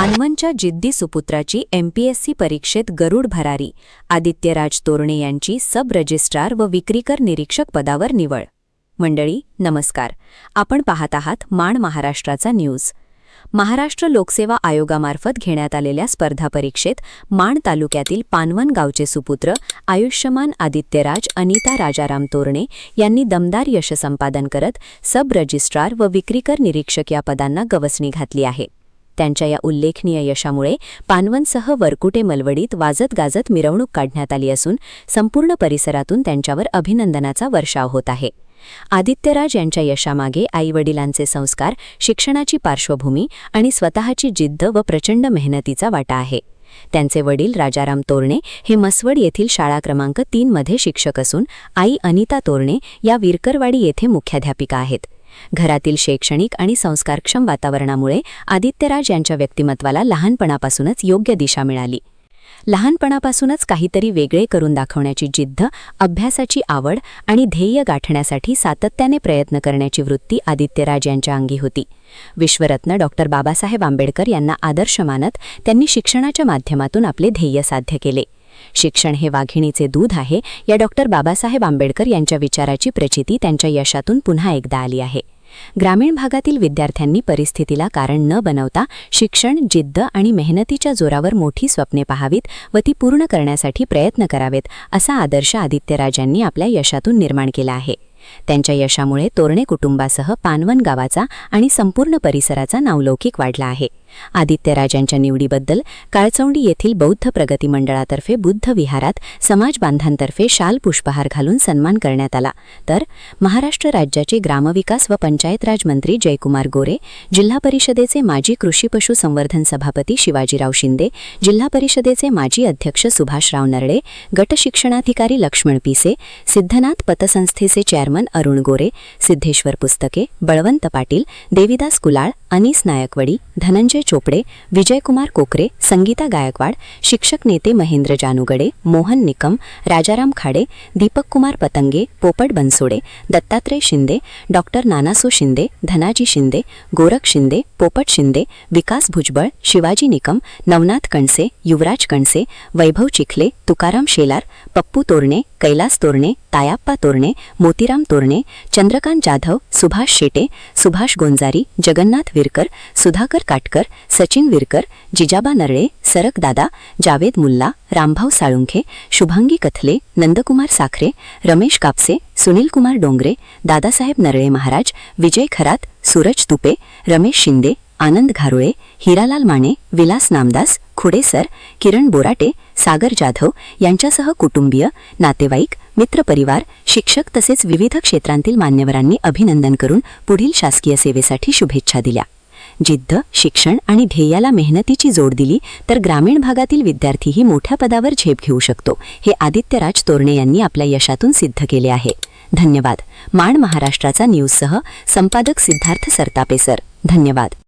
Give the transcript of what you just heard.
पानवनच्या जिद्दी सुपुत्राची MPSC परीक्षेत गरुड भरारी. आदित्यराज तोरणे यांची सब रजिस्ट्रार व विक्रीकर निरीक्षक पदावर निवड. मंडळी नमस्कार. आपण पाहत आहात माण महाराष्ट्राचा न्यूज. महाराष्ट्र लोकसेवा आयोगामार्फत घेण्यात आलेल्या स्पर्धा परीक्षेत माण तालुक्यातील पानवन गावचे सुपुत्र आयुष्यमान आदित्यराज अनिता राजाराम तोरणे यांनी दमदार यश संपादन करत सब रजिस्ट्रार व विक्रीकर निरीक्षक या पदांना गवसणी घातली आहे. त्यांच्या या उल्लेखनीय यशामुळे पानवनसह वरकुटे मलवडीत वाजत गाजत मिरवणूक काढण्यात आली असून संपूर्ण परिसरातून त्यांच्यावर अभिनंदनाचा वर्षाव होत आहे. आदित्यराज यांच्या यशामागे आईवडिलांचे संस्कार, शिक्षणाची पार्श्वभूमी आणि स्वतःची जिद्द व प्रचंड मेहनतीचा वाटा आहे. त्यांचे वडील राजाराम तोरणे हे मसवड येथील शाळा क्रमांक 3 मध्ये शिक्षक असून आई अनिता तोरणे या विरकरवाडी येथे मुख्याध्यापिका आहेत. घरातील शैक्षणिक आणि संस्कारक्षम वातावरणामुळे आदित्यराज यांच्या व्यक्तिमत्वाला लहानपणापासूनच योग्य दिशा मिळाली. लहानपणापासूनच काहीतरी वेगळे करून दाखवण्याची जिद्द, अभ्यासाची आवड आणि ध्येय गाठण्यासाठी सातत्याने प्रयत्न करण्याची वृत्ती आदित्यराज यांच्या अंगी होती. विश्वरत्न डॉ. बाबासाहेब आंबेडकर यांना आदर्श मानत त्यांनी शिक्षणाच्या माध्यमातून आपले ध्येय साध्य केले. शिक्षण हे वाघिणीचे दूध आहे या डॉ. बाबासाहेब आंबेडकर यांच्या विचाराची प्रचिती त्यांच्या यशातून पुन्हा एकदा आली आहे. ग्रामीण भागातील विद्यार्थ्यांनी परिस्थितीला कारण न बनवता शिक्षण, जिद्द आणि मेहनतीच्या जोरावर मोठी स्वप्ने पाहावीत व ती पूर्ण करण्यासाठी प्रयत्न करावेत असा आदर्श आदित्यराज यांनी आपल्या यशातून निर्माण केला आहे. त्यांच्या यशामुळे तोरणे कुटुंबासह पानवन गावाचा आणि संपूर्ण परिसराचा नावलौकिक वाढला आहे. आदित्यराज यांच्या निवडीबद्दल काळचौंडी येथील बौद्ध प्रगती मंडळातर्फे बुद्ध विहारात समाज बांधांतर्फे शाल पुष्पहार घालून सन्मान करण्यात आला. तर महाराष्ट्र राज्याचे ग्रामविकास व पंचायत राज मंत्री जयकुमार गोरे, जिल्हा परिषदेचे माजी कृषी पशु संवर्धन सभापती शिवाजीराव शिंदे, जिल्हा परिषदेचे माजी अध्यक्ष सुभाषराव नरळे, गट शिक्षणाधिकारी लक्ष्मण पिसे, सिद्धनाथ पतसंस्थेचे चेअरमन अरुण गोरे, सिद्धेश्वर पुस्तके, बळवंत पाटील, देविदास कुलाळ, अनीस नायकवडी, धनंजय चोपडे, विजयकुमार कोकरे, संगीता गायकवाड, शिक्षक नेते महेंद्र जानूगडे, मोहन निकम, राजाराम खाडे, दीपक कुमार पतंगे, पोपट बनसोडे, दत्तात्रय शिंदे, डॉ. नानासो शिंदे, धनाजी शिंदे, गोरख शिंदे, पोपट शिंदे, विकास भुजबळ, शिवाजी निकम, नवनाथ कणसे, युवराज कणसे, वैभव चिखले, तुकाराम शेलार, पप्पू तोरणे, कैलास तोरणे, तायाप्पा तोरणे, मोतीराम तोरणे, चंद्रकांत जाधव, सुभाष शेटे, सुभाष गोंजारी, जगन्नाथ विरकर, सुधाकर काटकर, सचिन विरकर, जिजाबा नरळे, सरक दादा, जावेद मुल्ला, रामभाऊ साळुंखे, शुभांगी कथले, नंदकुमार साखरे, रमेश कापसे, सुनील कुमार डोंगरे, दादासाहेब नरळे महाराज, विजय खरात, सूरज तुपे, रमेश शिंदे, आनंद घारुळे, हिरालाल माने, विलास नामदास, खुडेसर, किरण बोराटे, सागर जाधव यांच्यासह कुटुंबीय, नातेवाईक, मित्रपरिवार, शिक्षक तसेच विविध क्षेत्रांतील मान्यवरांनी अभिनंदन करून पुढील शासकीय सेवेसाठी शुभेच्छा दिल्या. जिद्द, शिक्षण आणि ध्येयाला मेहनतीची जोड दिली तर ग्रामीण भागातील विद्यार्थीही मोठ्या पदावर झेप घेऊ शकतो, हे आदित्यराज तोरणे यांनी आपल्या यशातून सिद्ध केले आहे. धन्यवाद. माण महाराष्ट्राचा न्यूजसह संपादक सिद्धार्थ सरतापे सर. धन्यवाद.